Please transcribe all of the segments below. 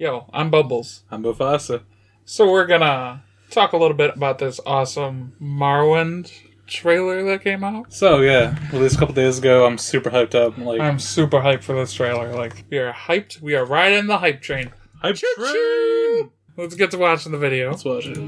Yo, I'm Bubbles. I'm Mufasa. So we're gonna talk a little bit about this awesome Morrowind trailer that came out. So yeah, released a couple days ago. I'm super hyped up. I'm super hyped for this trailer. We are hyped. We are riding the hype train. Hype train! Let's get to watching the video. Let's watch it.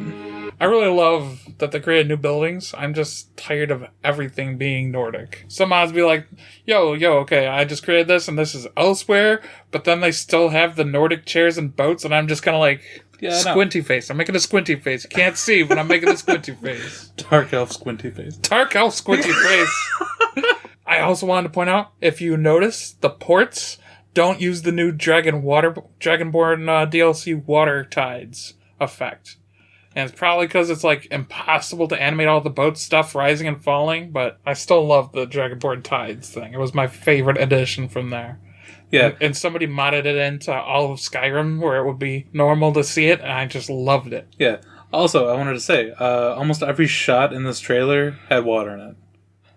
I really love that they created new buildings. I'm just tired of everything being Nordic. Some mods be like, yo, okay, I just created this and this is elsewhere, but then they still have the Nordic chairs and boats, and I'm just kind of like, squinty face. I'm making a squinty face. You can't see, but I'm making a squinty face. Dark elf squinty face. Dark elf squinty face. I also wanted to point out, if you notice, the ports don't use the new Dragonborn DLC Water Tides effect. And it's probably because it's impossible to animate all the boat stuff rising and falling, but I still love the Dragonborn Tides thing. It was my favorite addition from there. Yeah. And somebody modded it into all of Skyrim where it would be normal to see it, and I just loved it. Yeah. Also, I wanted to say, almost every shot in this trailer had water in it.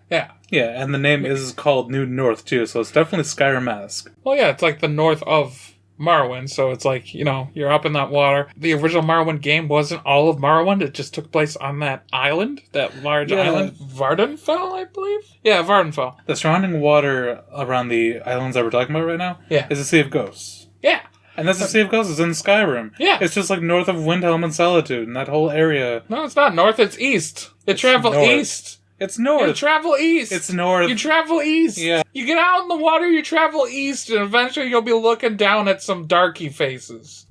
Yeah. Yeah, and the name is called New North, too, so it's definitely Skyrim-esque. Well, yeah, it's like the north of Morrowind, so it's you're up in that water. The original Morrowind game wasn't all of Morrowind, it just took place on that island, that large island, Vardenfell, I believe? Yeah, Vardenfell. The surrounding water around the islands that we're talking about right now is the Sea of Ghosts. Yeah. And that's the Sea of Ghosts, it's in Skyrim. Yeah. It's just north of Windhelm and Solitude, and that whole area. No, it's not north, it's east. It's travel east. It's north. You travel east. It's north. You travel east. Yeah. You get out in the water, you travel east, and eventually you'll be looking down at some darky faces.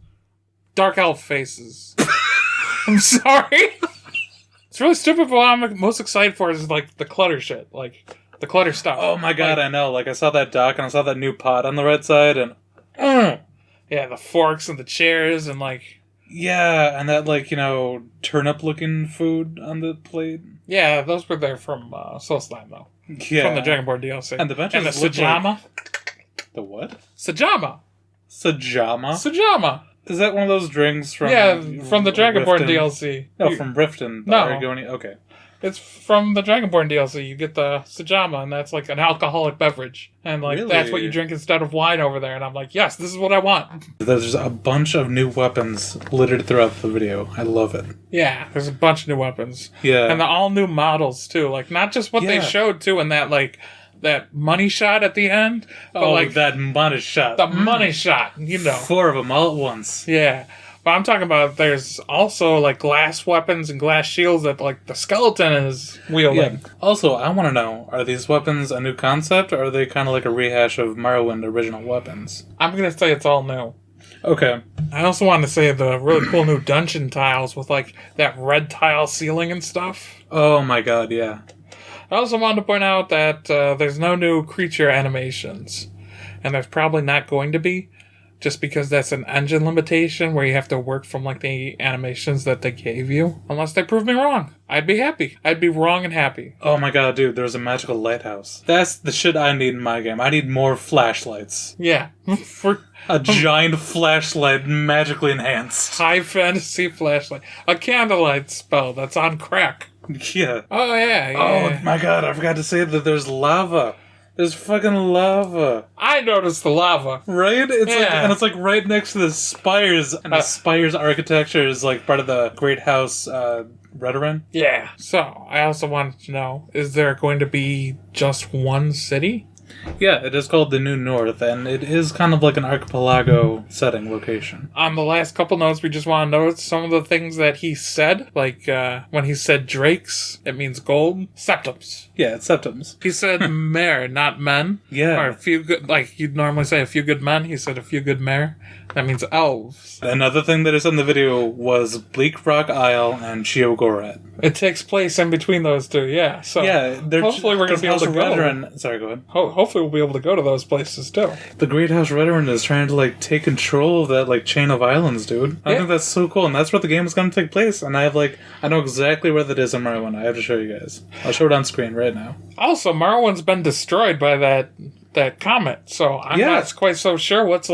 Dark elf faces. I'm sorry. It's really stupid, but what I'm most excited for is the clutter shit. The clutter stuff. Oh my god, I know. I saw that dock and I saw that new pot on the red side and... Yeah, the forks and the chairs and Yeah, and that turnip-looking food on the plate. Yeah, those were there from Soulslime, though. Yeah. From the Dragonborn DLC. And the benches and the Sajama. The what? Sajama. Sajama? Sajama. Is that one of those drinks from... Yeah, from the Dragonborn Riften? DLC. No, from Riften. No. Argonian. Okay. It's from the Dragonborn DLC. You get the Sajama, and that's an alcoholic beverage. And Really? that's what you drink instead of wine over there. And I'm like, yes, this is what I want. There's a bunch of new weapons littered throughout the video. I love it. Yeah, there's a bunch of new weapons. Yeah. And they're all new models, too. Not just what they showed, too, in that, that money shot at the end. But, that money shot. The money shot, 4 of them all at once. Yeah. But I'm talking about there's also glass weapons and glass shields that the skeleton is wielding. Yeah. Also, I want to know, are these weapons a new concept or are they kind of like a rehash of Morrowind original weapons? I'm going to say it's all new. Okay. I also wanted to say the really cool new dungeon tiles with that red tile ceiling and stuff. Oh my god, yeah. I also wanted to point out that there's no new creature animations. And there's probably not going to be. Just because that's an engine limitation where you have to work from the animations that they gave you. Unless they prove me wrong. I'd be happy. I'd be wrong and happy. Oh my god, dude, there's a magical lighthouse. That's the shit I need in my game. I need more flashlights. Yeah. For a giant flashlight magically enhanced. High fantasy flashlight. A candlelight spell that's on crack. Yeah. Oh, yeah. Oh my god, I forgot to say that there's lava. There's fucking lava. I noticed the lava. Right? It's it's right next to the spires. And the spires architecture is part of the Great House Redoran. Yeah. So, I also wanted to know, is there going to be just one city? Yeah, it is called the New North, and it is kind of like an archipelago setting location. On the last couple notes, we just want to note some of the things that he said. When he said drakes, it means gold. Septums. Yeah, it's septums. He said mare, not men. Yeah. Or a few good, you'd normally say a few good men. He said a few good mare. That means elves. Another thing that is in the video was Bleak Rock Isle and Sheogorath. It takes place in between those two, yeah. So hopefully we're going to be able to go. Sorry, go ahead. Hopefully we'll be able to go to those places too. The Great House Redoran is trying to take control of that chain of islands, dude. I think that's so cool, and that's where the game is going to take place. And I know exactly where that is in Morrowind. I have to show you guys. I'll show it on screen right now. Also, Morrowind's been destroyed by that comet, so I'm not quite so sure what's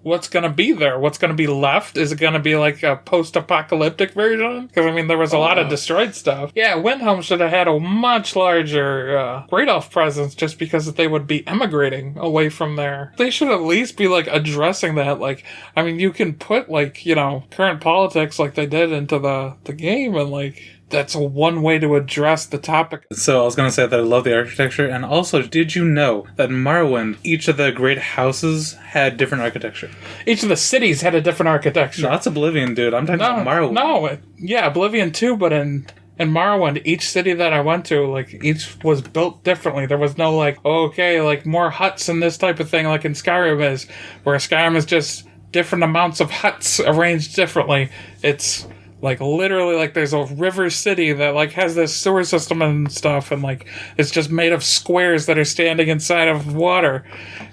what's going to be there? What's going to be left? Is it going to be like a post-apocalyptic version? Because, I mean, there was a lot of destroyed stuff. Yeah, Windhelm should have had a much larger Great Elf presence just because they would be emigrating away from there. They should at least be, like, addressing that. Like, I mean, you can put, like, you know, current politics like they did into the game, and, like, that's one way to address the topic. So I was going to say that I love the architecture, and also, did you know that in Morrowind, each of the great houses had different architecture? Each of the cities had a different architecture. No, that's Oblivion, dude. I'm talking about Morrowind. Yeah, Oblivion too, but in Morrowind, each city that I went to, like, each was built differently. There was no, like, okay, like, more huts and this type of thing like in Skyrim is, where Skyrim is just different amounts of huts arranged differently. It's like, literally, like, there's a river city that, like, has this sewer system and stuff, and, like, it's just made of squares that are standing inside of water.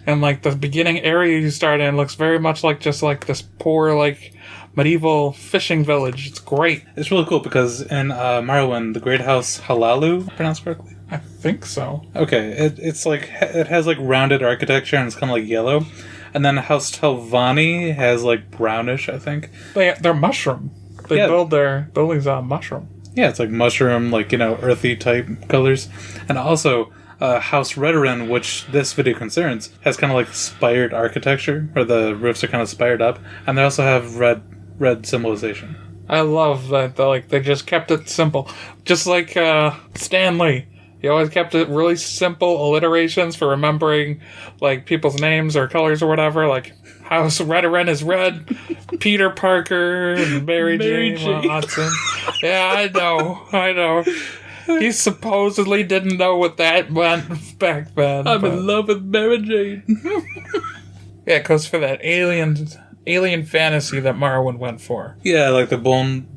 And, like, the beginning area you start in looks very much like just, like, this poor, like, medieval fishing village. It's great. It's really cool because in Morrowind, the great house Halalu, pronounced correctly? I think so. Okay, it's like, it has, like, rounded architecture, and it's kind of like yellow. And then House Telvanni has, like, brownish, I think. They're mushroom. They build their buildings on mushroom. Yeah, it's like mushroom, like, you know, earthy type colors. And also, House Redoran, which this video concerns, has kind of like spired architecture, where the roofs are kind of spired up. And they also have red symbolization. I love that. They just kept it simple. Just like Stan Lee. He always kept it really simple alliterations for remembering, like, people's names or colors or whatever. Like, House Redoran is red, Peter Parker, and Mary Jane Watson. Yeah, I know. He supposedly didn't know what that meant back then. I'm in love with Mary Jane. Yeah, it goes for that alien fantasy that Morrowind went for. Yeah, like the bone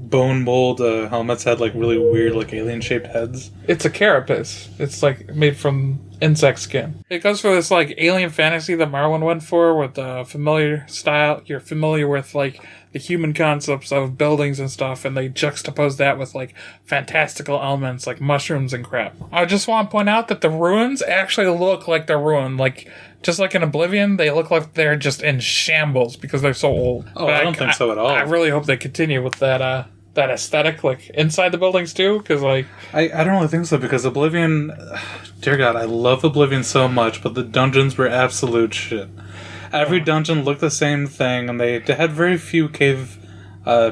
mold helmets had, like, really weird, like, alien-shaped heads. It's a carapace. It's, like, made from insect skin. It goes for this, like, alien fantasy that Morrowind went for with the familiar style. You're familiar with, like, the human concepts of buildings and stuff, and they juxtapose that with, like, fantastical elements like mushrooms and crap. I just want to point out that the ruins actually look like they're ruined. Like, just like in Oblivion, they look like they're just in shambles because they're so old. Oh, I don't think so at all. I really hope they continue with that aesthetic, like, inside the buildings too, because, like, I don't really think so, because Oblivion, dear God, I love Oblivion so much, but the dungeons were absolute shit. Every dungeon looked the same thing, and they had very few cave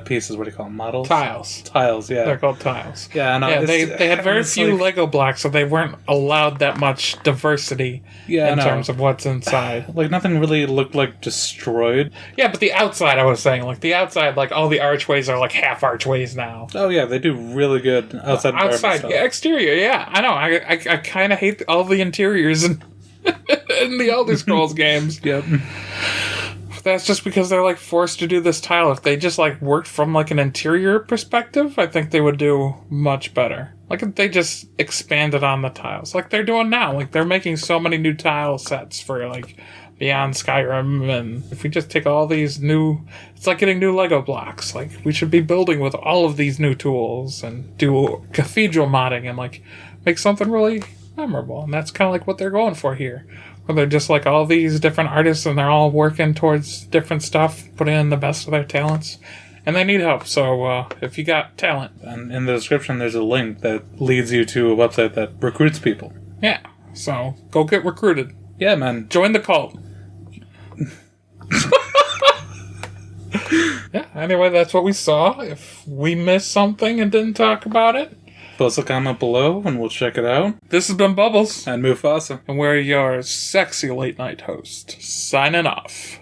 pieces. What do you call them? Models? Tiles, yeah. They're called tiles. Yeah, no, yeah, they had very few Lego blocks, so they weren't allowed that much diversity in terms of what's inside. Like, nothing really looked, like, destroyed. Yeah, but the outside, I was saying, like, the outside, like, all the archways are, like, half archways now. Oh, yeah, they do really good outside stuff. Yeah, exterior, yeah. I know. I kind of hate all the interiors in the Elder Scrolls games. Yep. That's just because they're, like, forced to do this tile. If they just, like, worked from, like, an interior perspective, I think they would do much better. Like, if they just expanded on the tiles, like they're doing now. Like, they're making so many new tile sets for, like, Beyond Skyrim, and if we just take all these new... It's like getting new Lego blocks. Like, we should be building with all of these new tools and do cathedral modding and, like, make something really memorable. And that's kind of like what they're going for here. Where they're just like all these different artists and they're all working towards different stuff, putting in the best of their talents. And they need help, so if you got talent... And in the description there's a link that leads you to a website that recruits people. Yeah, so go get recruited. Yeah, man. Join the cult. Yeah, anyway, that's what we saw. If we missed something and didn't talk about it, post a comment below and we'll check it out. This has been Bubbles. And Mufasa. And we're your sexy late night host. Signing off.